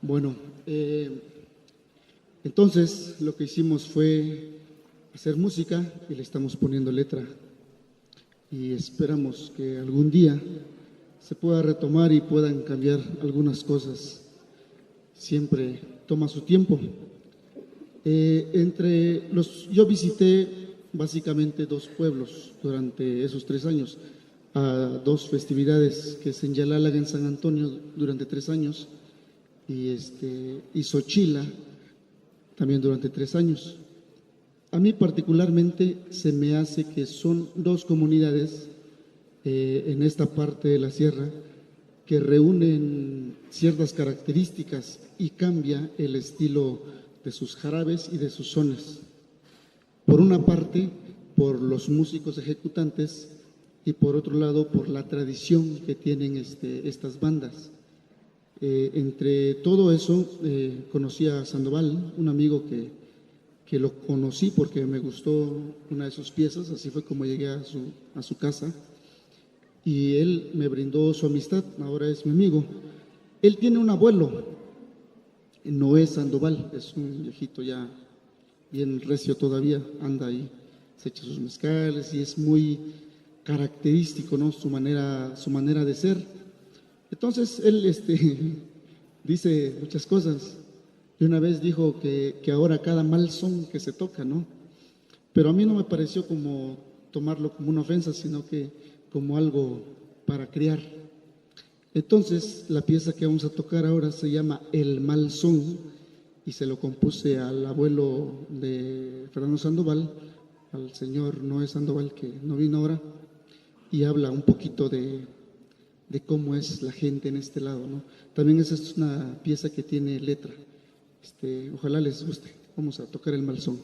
Bueno, entonces lo que hicimos fue hacer música y le estamos poniendo letra. Y esperamos que algún día se pueda retomar y puedan cambiar algunas cosas. Siempre toma su tiempo. Yo visité básicamente 2 pueblos durante esos 3 años, a 2 festividades, que es en Yalálaga, en San Antonio, durante 3 años, y Xochila, también durante 3 años. A mí particularmente se me hace que son 2 comunidades en esta parte de la sierra que reúnen ciertas características y cambia el estilo de sus jarabes y de sus sones. Por una parte, por los músicos ejecutantes y por otro lado, por la tradición que tienen estas bandas. Entre todo eso, conocí a Sandoval, un amigo que lo conocí porque me gustó una de sus piezas, así fue como llegué a su casa, y él me brindó su amistad, ahora es mi amigo. Él tiene un abuelo, Noé Sandoval, es un viejito ya bien recio todavía, anda ahí, se echa sus mezcales y es muy característico, ¿no? Su manera de ser. Entonces él dice muchas cosas. Y una vez dijo que ahora cada mal son que se toca, ¿no? Pero a mí no me pareció como tomarlo como una ofensa, sino que como algo para criar. Entonces, la pieza que vamos a tocar ahora se llama El Mal Son y se lo compuse al abuelo de Fernando Sandoval, al señor Noé Sandoval, que no vino ahora, y habla un poquito de cómo es la gente en este lado, ¿no? También esa es una pieza que tiene letra. Ojalá les guste. Vamos a tocar El Mal Son.